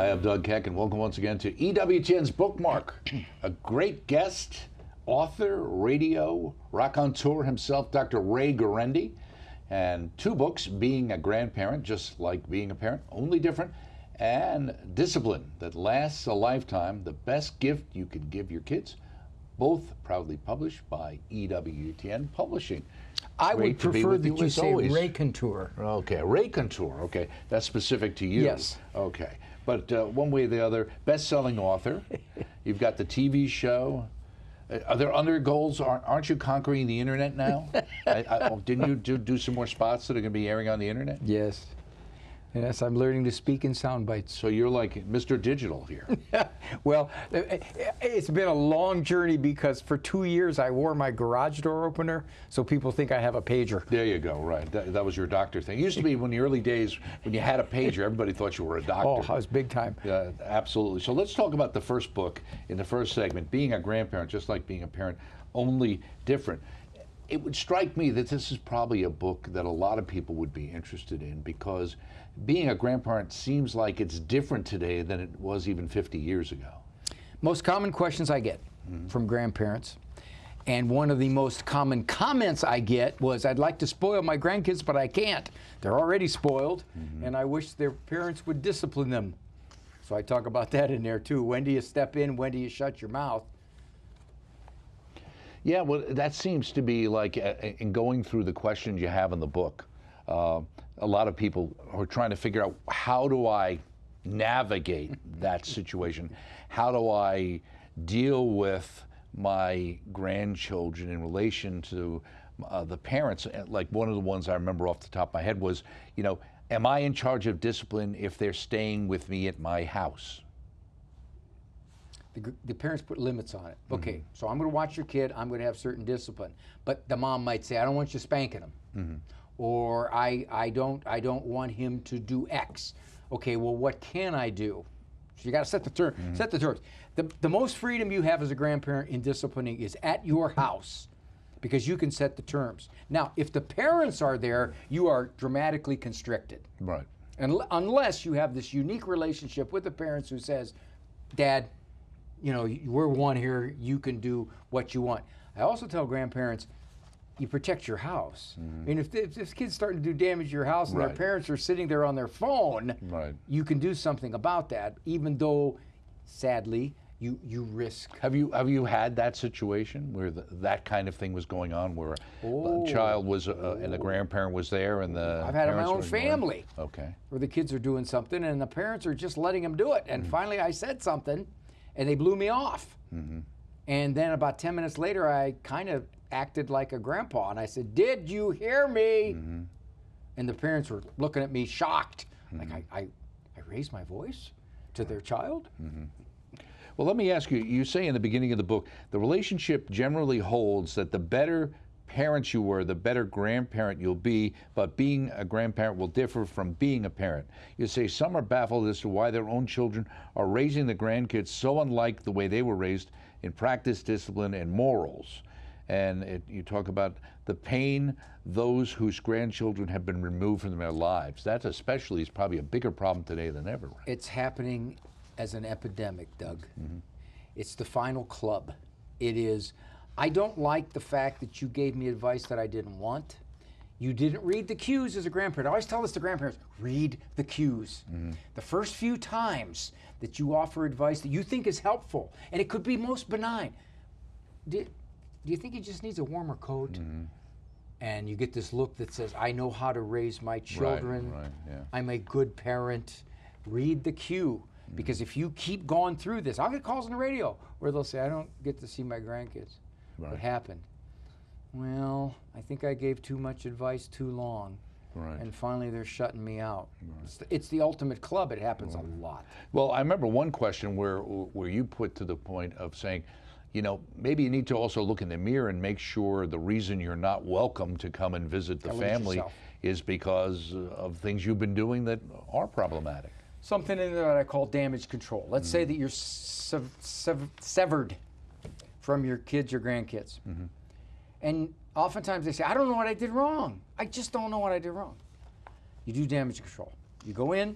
Hi, I'm Doug Keck, and welcome once again to EWTN's Bookmark. A great guest, author, radio, raconteur himself, Dr. Ray Guarendi, and 2 books, Being a Grandparent, just like being a parent, only different, and Discipline That Lasts a Lifetime, the best gift you could give your kids, both proudly published by EWTN Publishing. I would prefer that you say raconteur. Okay, raconteur. Okay, that's specific to you. Yes. Okay, but one way or the other, best-selling author. You've got the TV show. Are there other goals? Aren't you conquering the internet now? Didn't you do some more spots that are going to be airing on the internet? Yes. Yes, I'm learning to speak in sound bites. So you're like Mr. Digital here. Well, it's been a long journey because for 2 years I wore my garage door opener so people think I have a pager. There you go, right. That was your doctor thing. It used to be when the early days when you had a pager, everybody thought you were a doctor. Oh, I was big time. Yeah, absolutely. So let's talk about the first book in the first segment, Being a Grandparent, just like being a parent, only different. It would strike me that this is probably a book that a lot of people would be interested in because being a grandparent seems like it's different today than it was even 50 years ago. Most common questions I get from grandparents, and one of the most common comments I get was, I'd like to spoil my grandkids, but I can't. They're already spoiled, and I wish their parents would discipline them. So I talk about that in there too. When do you step in? When do you shut your mouth? Yeah, well, that seems to be like, in going through the questions you have in the book, a lot of people are trying to figure out, how do I navigate that situation? How do I deal with my grandchildren in relation to the parents? Like one of the ones I remember off the top of my head was, am I in charge of discipline if they're staying with me at my house? The parents put limits on it. Okay, so I'm going to watch your kid. I'm going to have certain discipline. But the mom might say, I don't want you spanking him. Or I don't want him to do X. Okay, well, what can I do? So you got to set the terms. Set the terms. The most freedom you have as a grandparent in disciplining is at your house, because you can set the terms. Now, if the parents are there, you are dramatically constricted. Right. And unless you have this unique relationship with the parents who says, Dad, we're one here, you can do what you want. I also tell grandparents, you protect your house. I mean, if this kid's starting to do damage to your house and their parents are sitting there on their phone, you can do something about that, even though, sadly, you risk. Have you had that situation where that kind of thing was going on, where a child was and the grandparent was there and the I've had it in my own parents family. Okay. Where the kids are doing something and the parents are just letting them do it. And finally I said something and they blew me off. And then about 10 minutes later, I kind of acted like a grandpa. And I said, did you hear me? And the parents were looking at me shocked. Like, I raised my voice to their child? Well, let me ask you, you say in the beginning of the book, the relationship generally holds that the better parents you were, the better grandparent you'll be, but being a grandparent will differ from being a parent. You say some are baffled as to why their own children are raising the grandkids so unlike the way they were raised in practice, discipline, and morals. And you talk about the pain those whose grandchildren have been removed from their lives. That especially is probably a bigger problem today than ever. Right? It's happening as an epidemic, Doug. It's the final club. It is, I don't like the fact that you gave me advice that I didn't want. You didn't read the cues as a grandparent. I always tell this to grandparents, read the cues. The first few times that you offer advice that you think is helpful, and it could be most benign. Do you think he just needs a warmer coat? And you get this look that says, I know how to raise my children. I'm a good parent. Read the cue. Because if you keep going through this, I'll get calls on the radio where they'll say, I don't get to see my grandkids. What happened? Well, I think I gave too much advice too long. And finally they're shutting me out. It's the ultimate club. It happens a lot. Well, I remember one question where you put to the point of saying, maybe you need to also look in the mirror and make sure the reason you're not welcome to come and visit the family is because of things you've been doing that are problematic. Something in there that I call damage control. Let's say that you're severed from your kids or grandkids. And oftentimes they say, I don't know what I did wrong. I just don't know what I did wrong. You do damage control. You go in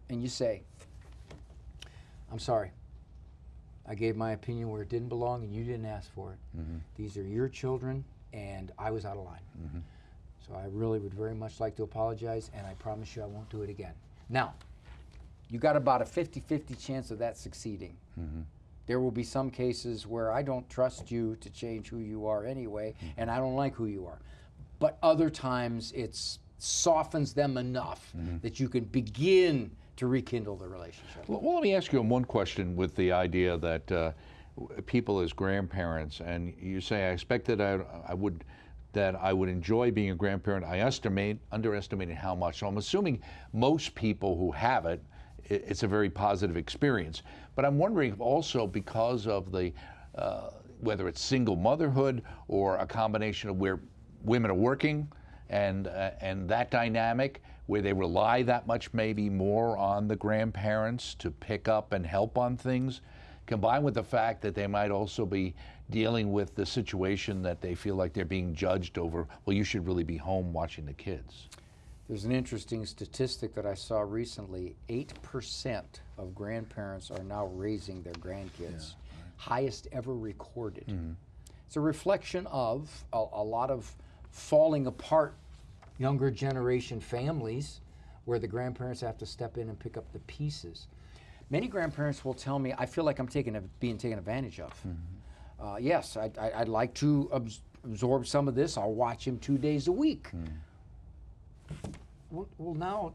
and you say, I'm sorry. I gave my opinion where it didn't belong and you didn't ask for it. These are your children and I was out of line. So I really would very much like to apologize, and I promise you I won't do it again. Now, you got about a 50-50 chance of that succeeding. There will be some cases where I don't trust you to change who you are anyway, and I don't like who you are. But other times it softens them enough that you can begin to rekindle the relationship. Well, let me ask you one question with the idea that people as grandparents, and you say, I expect that I would enjoy being a grandparent. I underestimated how much. So I'm assuming most people who have it, it's a very positive experience. But I'm wondering if also because of the, whether it's single motherhood or a combination of where women are working and that dynamic, where they rely that much maybe more on the grandparents to pick up and help on things, combined with the fact that they might also be dealing with the situation that they feel like they're being judged over, well, you should really be home watching the kids. There's an interesting statistic that I saw recently. 8% of grandparents are now raising their grandkids. Highest ever recorded. It's a reflection of a lot of falling apart younger generation families where the grandparents have to step in and pick up the pieces. Many grandparents will tell me, I feel like I'm being taken advantage of. Yes, I'd like to absorb some of this. I'll watch him 2 days a week. Well, now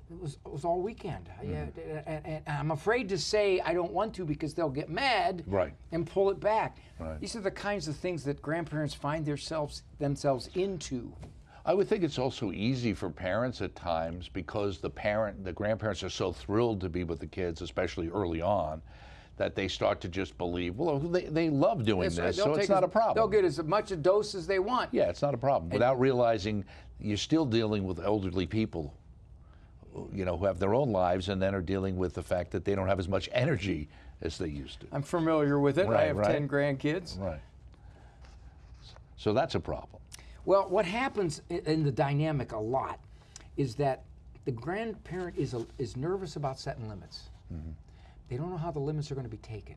it was all weekend. And I'm afraid to say I don't want to because they'll get mad and pull it back. These are the kinds of things that grandparents find themselves into. I would think it's also easy for parents at times because the grandparents are so thrilled to be with the kids, especially early on, that they start to just believe, well, they love doing this, so it's not a problem. They'll get as much a dose as they want. Yeah, it's not a problem. Without realizing you're still dealing with elderly people, you know, who have their own lives and then are dealing with the fact that they don't have as much energy as they used to. I'm familiar with it. I have 10 grandkids. Right. So that's a problem. Well, what happens in the dynamic a lot is that the grandparent is nervous about setting limits. They don't know how the limits are going to be taken.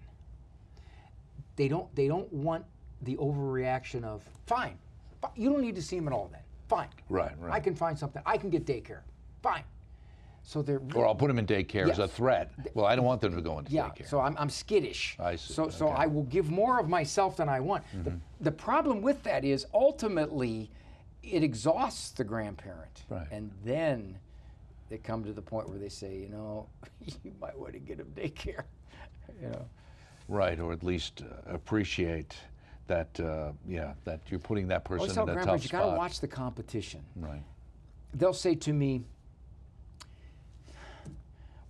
They don't want the overreaction of, fine, you don't need to see him at all then. Fine. Right. I can find something. I can get daycare. Fine. So they're or I'll put them in daycare as a threat. Well, I don't want them to go into daycare. So I'm skittish. I see. So I will give more of myself than I want. The problem with that is ultimately it exhausts the grandparent. And then they come to the point where they say, you know, you might want to get him daycare. You know. Right, or at least appreciate that, that you're putting that person in a tough spot. You got to watch the competition. Right. They'll say to me,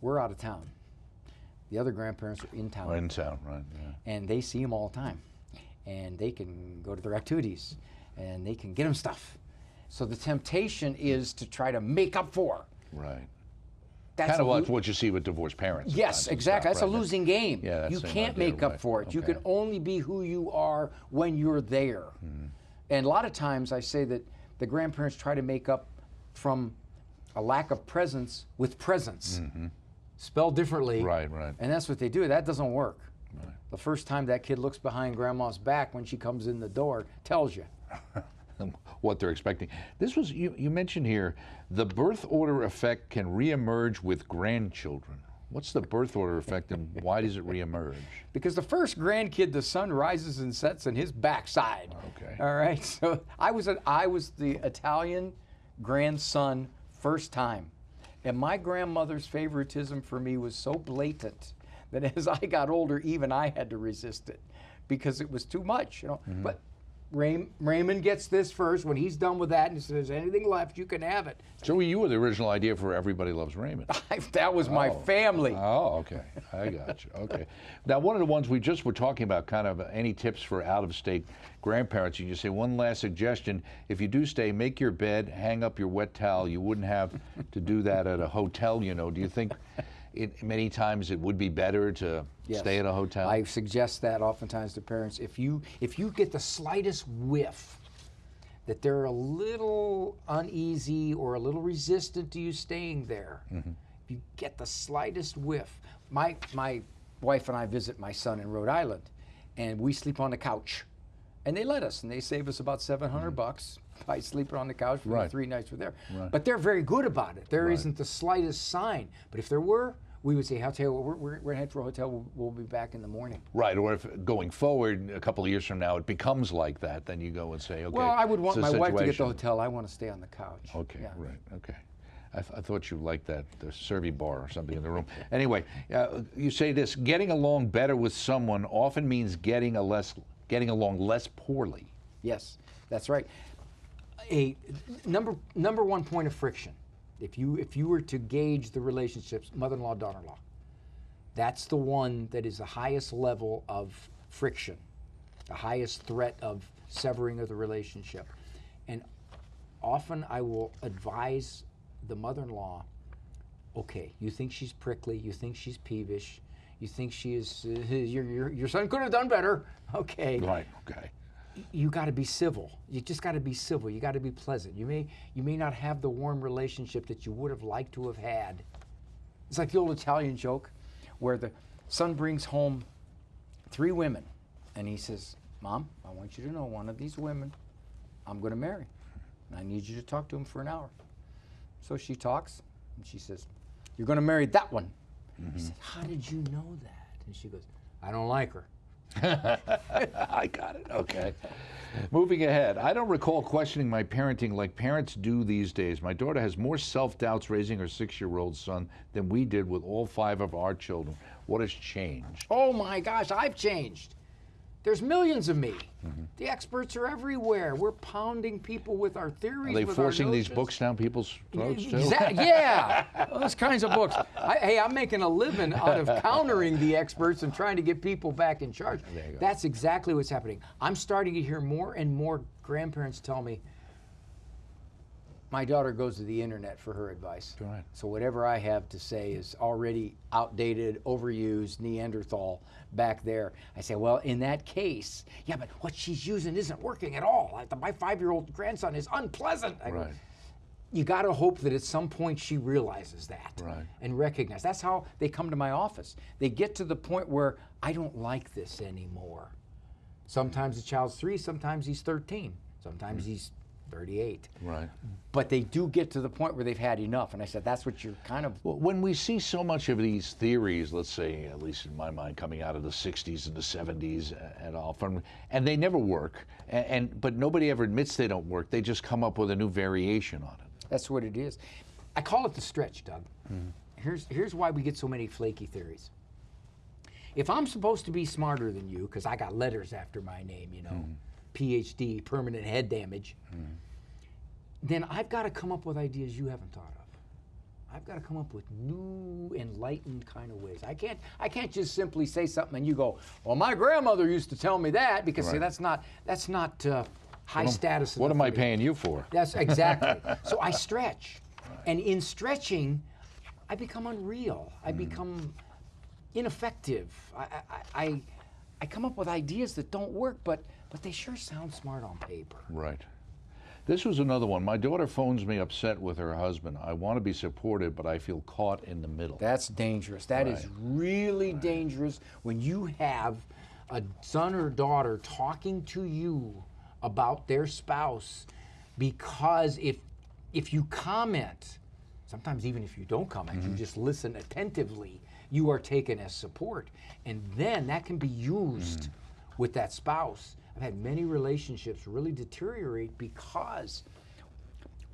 we're out of town. The other grandparents are in town. Or in town, right. Yeah. And they see him all the time. And they can go to their activities. And they can get him stuff. So the temptation is to try to make up for. Right. That's kind of like what you see with divorced parents. Yes, exactly. That's a losing game. Yeah, you can't make up for it. You can only be who you are when you're there. And a lot of times I say that the grandparents try to make up from a lack of presence with presence. Spelled differently. Right. And that's what they do. That doesn't work. The first time that kid looks behind grandma's back when she comes in the door tells you. What they're expecting. This was, you mentioned here, the birth order effect can reemerge with grandchildren. What's the birth order effect and why does it reemerge? Because the first grandkid, the sun rises and sets in his backside. Okay. All right. So I was the Italian grandson first time. And my grandmother's favoritism for me was so blatant that as I got older, even I had to resist it because it was too much, you know. But Raymond gets this first. When he's done with that and he says, there's anything left, you can have it. So you were the original idea for Everybody Loves Raymond. That was my family. Oh, okay. I got you. Okay. Now, one of the ones we just were talking about, kind of any tips for out-of-state grandparents, you say one last suggestion. If you do stay, make your bed, hang up your wet towel. You wouldn't have to do that at a hotel, you know. Do you think many times it would be better to stay at a hotel? I suggest that oftentimes to parents. If you get the slightest whiff that they're a little uneasy or a little resistant to you staying there, if you get the slightest whiff, my wife and I visit my son in Rhode Island, and we sleep on the couch. And they let us, and they save us about $700 by sleeping on the couch for the 3 nights we're there. Right. But they're very good about it. There isn't the slightest sign. But if there were, we would say, "Hotel, we're going to head for a hotel. We'll be back in the morning." Right, or if going forward, a couple of years from now, it becomes like that, then you go and say, okay. Well, I would want it's a my wife to get the situation. hotel. I want to stay on the couch. Okay, Yeah. right, okay. I thought you liked that, the Servy bar or something in the room. Anyway, you say this, getting along better with someone often means getting along less poorly. Yes, that's right. A number one point of friction. If you were to gauge the relationships, mother-in-law, daughter-in-law, that's the one that is the highest level of friction, the highest threat of severing of the relationship. And often I will advise the mother-in-law, okay, you think she's prickly, you think she's peevish, you think she is, your son could have done better, okay. Right, okay. You got to be civil. You just got to be civil. You got to be pleasant. You may not have the warm relationship that you would have liked to have had. It's like the old Italian joke where the son brings home 3 women, and he says, "Mom, I want you to know one of these women I'm going to marry. And I need you to talk to him for an hour." So she talks, and she says, "You're going to marry that one." He said, "How did you know that?" And she goes, "I don't like her." I got it, okay. Moving ahead, I don't recall questioning my parenting like parents do these days. My daughter has more self-doubts raising her 6-year-old son than we did with all 5 of our children. What has changed? Oh my gosh, I've changed. There's millions of me. The experts are everywhere. We're pounding people with our theories. Are they with forcing our these notions. books down people's throats too? Yeah, those kinds of books. I'm making a living out of countering the experts and trying to get people back in charge. There you go. That's exactly what's happening. I'm starting to hear more and more grandparents tell me, my daughter goes to the internet for her advice. Right. So whatever I have to say is already outdated, overused, Neanderthal back there. I say, well, in that case, yeah, but what she's using isn't working at all. My 5-year-old grandson is unpleasant. I go, Right. you got to hope that at some point she realizes that Right. and recognize. That's how they come to my office. They get to the point where I don't like this anymore. Sometimes the child's 3, sometimes he's 13, sometimes he's 38. Right. But they do get to the point where they've had enough. And I said, that's what you're kind of... Well, when we see so much of these theories, let's say, at least in my mind, coming out of the 60s and the 70s and all, and they never work, but nobody ever admits they don't work. They just come up with a new variation on it. That's what it is. I call it the stretch, Doug. Here's why we get so many flaky theories. If I'm supposed to be smarter than you, because I got letters after my name, you know, PhD, permanent head damage, then I've got to come up with ideas you haven't thought of. I've got to come up with new, enlightened kind of ways. I can't just simply say something and you go, well, my grandmother used to tell me that, because see, that's not high status. What am I paying you for? That's exactly. So I stretch, and in stretching, I become unreal. I become ineffective. I come up with ideas that don't work, but they sure sound smart on paper. Right. This was another one. My daughter phones me upset with her husband. I want to be supportive, but I feel caught in the middle. That's dangerous. That is really dangerous when you have a son or daughter talking to you about their spouse, because if you comment, sometimes even if you don't comment, you just listen attentively, you are taken as support. And then that can be used with that spouse. I've had many relationships really deteriorate because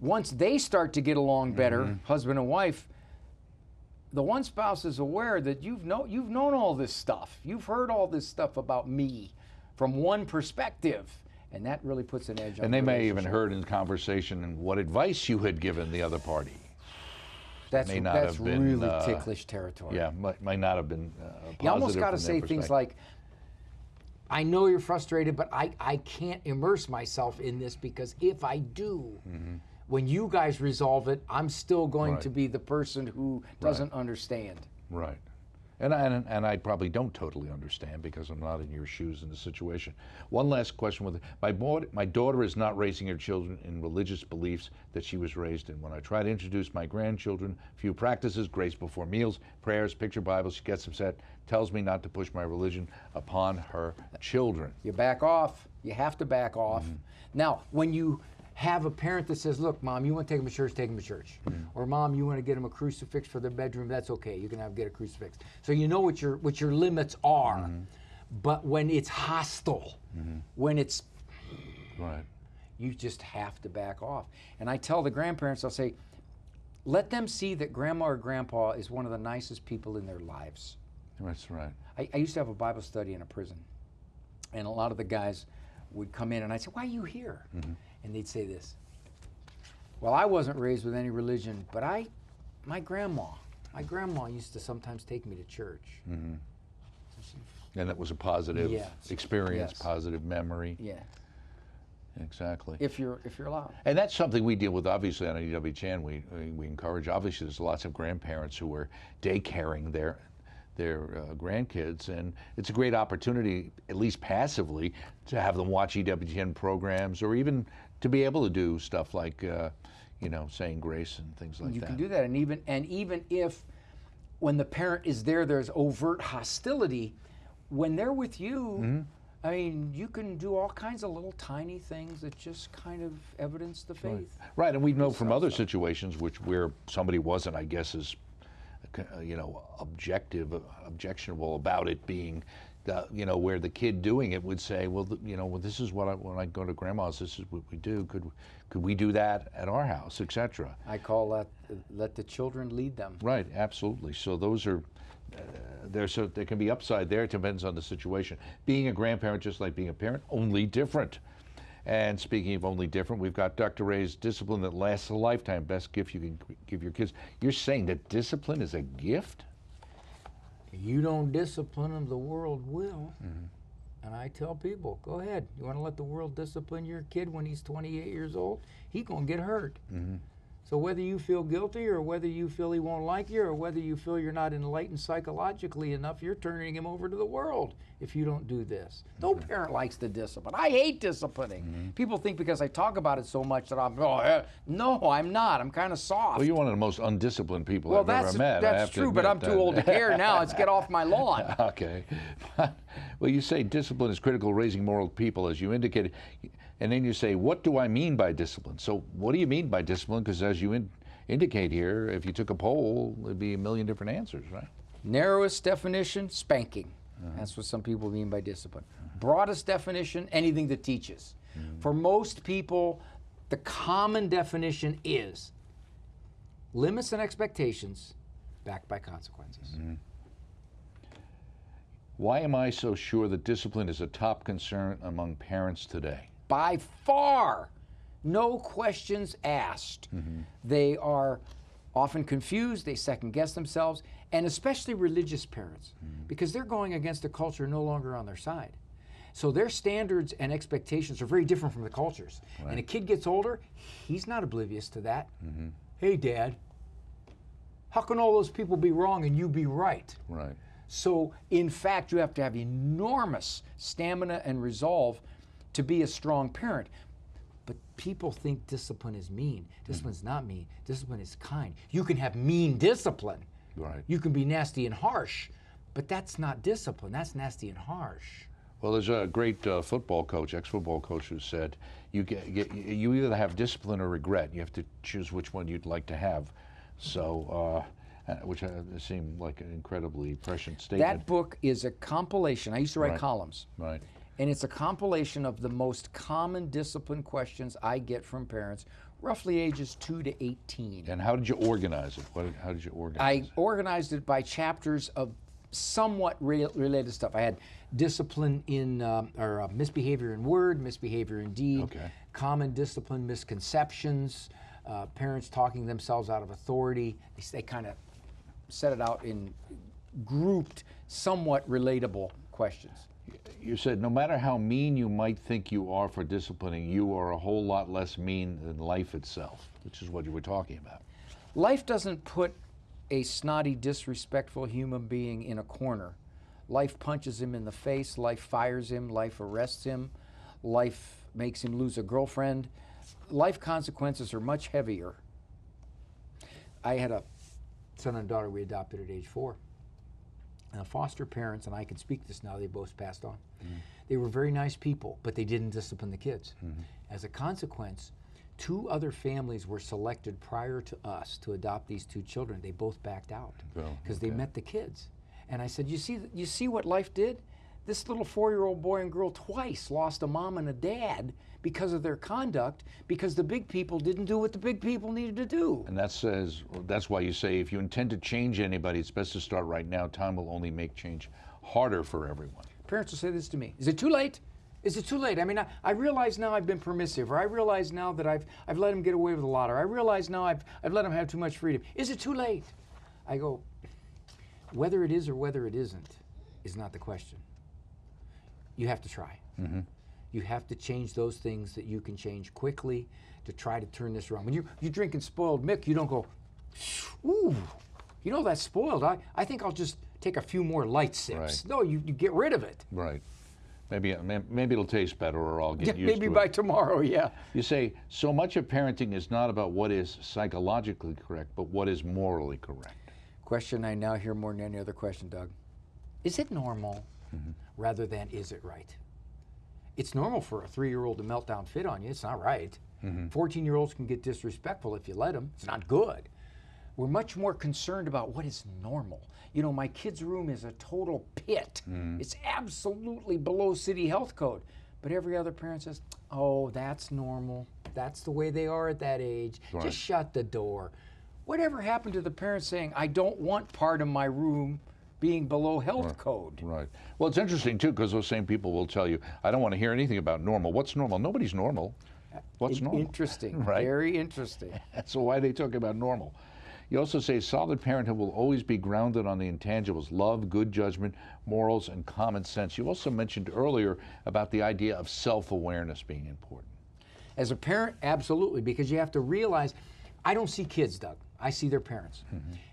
once they start to get along better, husband and wife, the one spouse is aware that you've known all this stuff. You've heard all this stuff about me from one perspective. And that really puts an edge on And they the may even relationship. heard in conversation what advice you had given the other party. That's may not that's have been, really ticklish territory. Yeah, might not have been positive. You almost got to from their say things perspective. like, I know you're frustrated, but I can't immerse myself in this, because if I do, when you guys resolve it, I'm still going Right. to be the person who doesn't understand. Right. And I probably don't totally understand because I'm not in your shoes in the situation. One last question with my daughter is not raising her children in religious beliefs that she was raised in. When I try to introduce my grandchildren, few practices, grace before meals, prayers, picture Bibles, she gets upset, tells me not to push my religion upon her children. You back off. You have to back off. Now, when you have a parent that says, look, Mom, you want to take them to church, take them to church. Or Mom, you want to get them a crucifix for their bedroom, that's okay. You can get a crucifix. So you know what your limits are. But when it's hostile, when it's, Right. you just have to back off. And I tell the grandparents, I'll say, let them see that Grandma or Grandpa is one of the nicest people in their lives. That's right. I used to have a Bible study in a prison. And a lot of the guys would come in and I'd say, why are you here? And they'd say this, well, I wasn't raised with any religion, but my grandma used to sometimes take me to church. And that was a positive experience, Yes. positive memory. Yeah, Exactly. if you're allowed. And that's something we deal with, obviously, on EWTN. We encourage, obviously, there's lots of grandparents who are daycaring their grandkids, and it's a great opportunity, at least passively, to have them watch EWTN programs, or even to be able to do stuff like, saying grace and things like that. You can do that, and even if when the parent is there, there's overt hostility. When they're with you, I mean, you can do all kinds of little tiny things that just kind of evidence the faith. Right, and we know from other situations where somebody wasn't, I guess, as objectionable about it being, where the kid doing it would say, well, this is what when I go to Grandma's, this is what we do. Could we do that at our house, etc. I call that let the children lead them. Right, absolutely. So those are, there can be upside there. It depends on the situation. Being a grandparent, just like being a parent, only different. And speaking of only different, we've got Dr. Ray's Discipline That Lasts a Lifetime, best gift you can give your kids. You're saying that discipline is a gift? You don't discipline them, the world will. And I tell people, go ahead. You want to let the world discipline your kid when he's 28 years old? He's going to get hurt. So whether you feel guilty, or whether you feel he won't like you, or whether you feel you're not enlightened psychologically enough, you're turning him over to the world if you don't do this. No parent likes the discipline. I hate disciplining. People think because I talk about it so much that no, I'm not. I'm kind of soft. Well, you're one of the most undisciplined people I've ever met. That's true, but I'm too old to care now. Let's get off my lawn. Okay. Well, you say discipline is critical, raising moral people, as you indicated. And then you say, what do I mean by discipline? So what do you mean by discipline? Because as you indicate here, if you took a poll, there'd be a million different answers, right? Narrowest definition, spanking. That's what some people mean by discipline. Broadest definition, anything that teaches. For most people, the common definition is limits and expectations backed by consequences. Why am I so sure that discipline is a top concern among parents today? By far, no questions asked. They are often confused, they second guess themselves, and especially religious parents, because they're going against a culture no longer on their side. So their standards and expectations are very different from the culture's. Right. And a kid gets older, he's not oblivious to that. Hey, Dad, how can all those people be wrong and you be right? Right. So, in fact, you have to have enormous stamina and resolve to be a strong parent. But people think discipline is mean. Discipline's not mean. Discipline is kind. You can have mean discipline. Right. You can be nasty and harsh, but that's not discipline. That's nasty and harsh. Well, there's a great football coach, ex-football coach, who said you either have discipline or regret. You have to choose which one you'd like to have. So, which seemed like an incredibly prescient statement. That book is a compilation. I used to write columns. Right. And it's a compilation of the most common discipline questions I get from parents, roughly ages 2 to 18. And how did you organize it? How did you organize I it? organized it by chapters of somewhat related stuff. I had discipline in, misbehavior in word, misbehavior in deed, common discipline misconceptions, parents talking themselves out of authority. They kind of set it out in grouped, somewhat relatable questions. You said no matter how mean you might think you are for disciplining, you are a whole lot less mean than life itself, which is what you were talking about. Life doesn't put a snotty, disrespectful human being in a corner. Life punches him in the face, life fires him, life arrests him, life makes him lose a girlfriend. Life consequences are much heavier. I had a son and daughter we adopted at age 4. Foster parents, and I can speak this now, they both passed on. They were very nice people, but they didn't discipline the kids. As a consequence, 2 other families were selected prior to us to adopt these 2 children. They both backed out because they met the kids. And I said, you see what life did? This little 4-year-old boy and girl twice lost a mom and a dad because of their conduct, because the big people didn't do what the big people needed to do. And that's why you say if you intend to change anybody, it's best to start right now. Time will only make change harder for everyone. Parents will say this to me: is it too late? Is it too late? I mean, I realize now I've been permissive, or I realize now that I've let him get away with a lot, or I realize now I've let him have too much freedom. Is it too late? I go, whether it is or whether it isn't is not the question. You have to try. You have to change those things that you can change quickly to try to turn this around. When you're drinking spoiled milk, you don't go, ooh, you know that's spoiled. I think I'll just take a few more light sips. Right. No, you get rid of it. Right. Maybe it'll taste better, or I'll get used to it. Maybe by tomorrow, yeah. You say, so much of parenting is not about what is psychologically correct, but what is morally correct. Question I now hear more than any other question, Doug. Is it normal rather than is it right? It's normal for a 3-year-old to meltdown fit on you. It's not right. 14-year-olds can get disrespectful if you let them. It's not good. We're much more concerned about what is normal. You know, my kid's room is a total pit. It's absolutely below city health code. But every other parent says, oh, that's normal. That's the way they are at that age. Right. Just shut the door. Whatever happened to the parents saying, I don't want part of my room being below health code? Right. Well, it's interesting, too, because those same people will tell you, I don't want to hear anything about normal. What's normal? Nobody's normal. What's normal? Interesting. Right? Very interesting. So why they talk about normal? You also say solid parenthood will always be grounded on the intangibles: love, good judgment, morals, and common sense. You also mentioned earlier about the idea of self-awareness being important. As a parent, absolutely, because you have to realize, I don't see kids, Doug. I see their parents.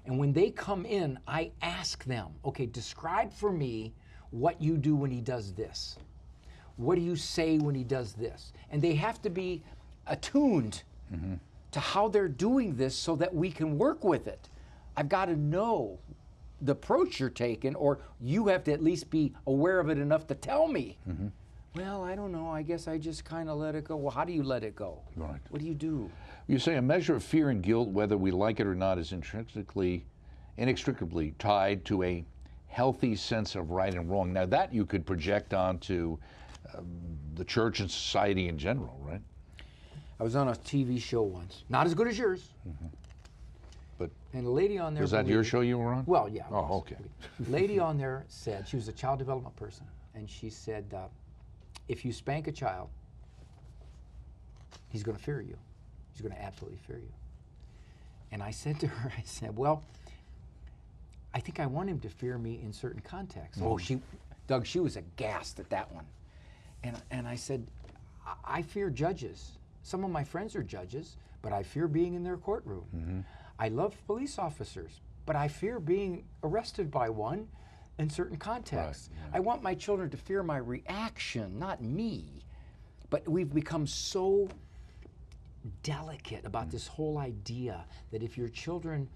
And when they come in, I ask them, okay, describe for me what you do when he does this. What do you say when he does this? And they have to be attuned to how they're doing this so that we can work with it. I've got to know the approach you're taking, or you have to at least be aware of it enough to tell me. Well, I don't know. I guess I just kind of let it go. Well, how do you let it go? Right. What do you do? You say a measure of fear and guilt, whether we like it or not, is inextricably tied to a healthy sense of right and wrong. Now, that you could project onto the church and society in general, right? I was on a TV show once, not as good as yours. But and a lady on there. was that your show you were on? Well, yeah. Oh, okay. Lady on there said, she was a child development person, and she said, if you spank a child, he's going to fear you. He's going to absolutely fear you. And I said to her, I said, well, I think I want him to fear me in certain contexts. Oh, Doug, she was aghast at that one. And I said, I fear judges. Some of my friends are judges, but I fear being in their courtroom. I love police officers, but I fear being arrested by one in certain contexts. Right. I want my children to fear my reaction, not me. But we've become so delicate about this whole idea that if your children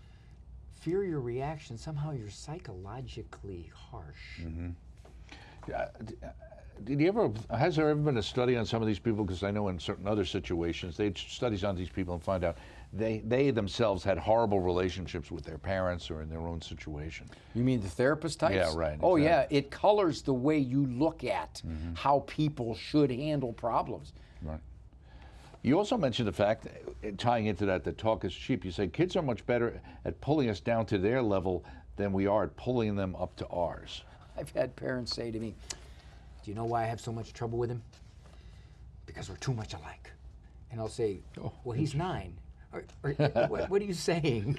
fear your reaction, somehow you're psychologically harsh. Has there ever been a study on some of these people? Because I know in certain other situations, they did studies on these people and find out they themselves had horrible relationships with their parents or in their own situation. You mean the therapist types? Yeah, right. Oh, yeah. It colors the way you look at how people should handle problems. Right. You also mentioned the fact, tying into that talk is cheap. You say kids are much better at pulling us down to their level than we are at pulling them up to ours. I've had parents say to me, do you know why I have so much trouble with him? Because we're too much alike. And I'll say, well, he's 9. What are you saying?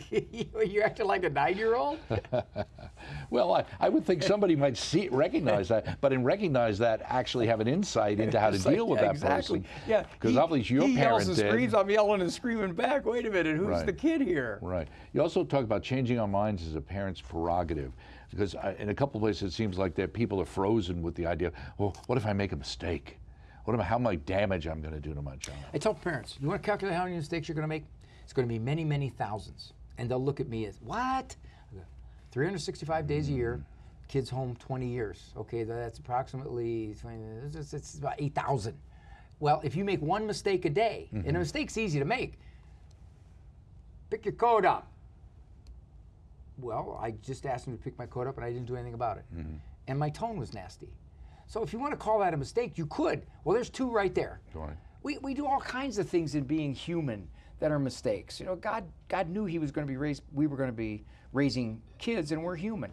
You're acting like a 9-year-old? Well, I would think somebody might recognize that, but in recognize that, actually have an insight into how to deal with that person. Yeah, because obviously your he parent yells and did. screams. I'm yelling and screaming back. Wait a minute, who's the kid here? Right. You also talk about changing our minds as a parent's prerogative, because in a couple of places it seems like that people are frozen with the idea, well, what if I make a mistake? How much damage I'm going to do to my child? I tell parents, you want to calculate how many mistakes you're going to make? It's going to be many, many thousands. And they'll look at me as, what? 365 days a year, kids home 20 years. Okay, that's approximately, it's about 8,000. Well, if you make one mistake a day, and a mistake's easy to make, pick your coat up. Well, I just asked him to pick my coat up and I didn't do anything about it. And my tone was nasty. So if you want to call that a mistake, you could. Well, there's 2 right there. Right. We do all kinds of things in being human that are mistakes. You know, God knew we were going to be raising kids, and we're human.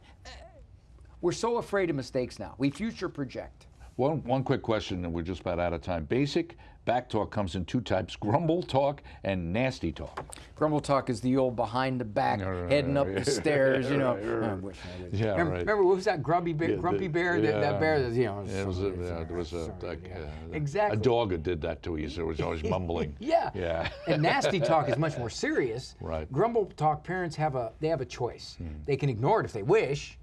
We're so afraid of mistakes now. We future project. One quick question, and we're just about out of time. Basic back talk comes in 2 types: grumble talk and nasty talk. Grumble talk is the old behind the back, heading up the stairs, you know. Remember, what was that grumpy bear? That bear that, you know. Exactly. A dog that did that to you, so it was always mumbling. Yeah. And nasty talk is much more serious. Right. Grumble talk, parents have a choice. They can ignore it if they wish,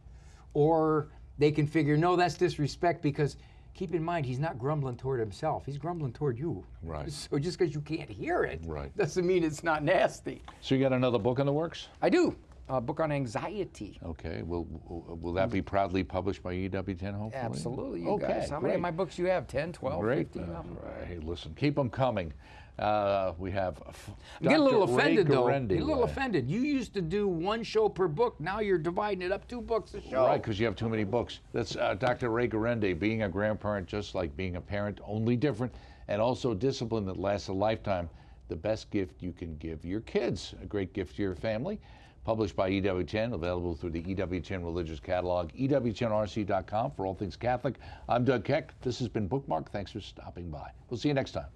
or they can figure, no, that's disrespect, because keep in mind, he's not grumbling toward himself. He's grumbling toward you. Right. So just because you can't hear it doesn't mean it's not nasty. So you got another book in the works? I do. A book on anxiety. Okay. Will that be proudly published by EWTN, hopefully? Absolutely, you guys. How many of my books you have? 10, 12, 15 of them? Hey, listen, keep them coming. We have I'm getting a little offended, though. Guarendi. Get a little offended. You used to do 1 show per book. Now you're dividing it up 2 books a show. Right, because you have too many books. That's Dr. Ray Guarendi, being a grandparent, just like being a parent, only different, and also discipline that lasts a lifetime. The best gift you can give your kids, a great gift to your family. Published by EWTN, available through the EWTN Religious Catalog, EWTNRC.com for all things Catholic. I'm Doug Keck. This has been Bookmark. Thanks for stopping by. We'll see you next time.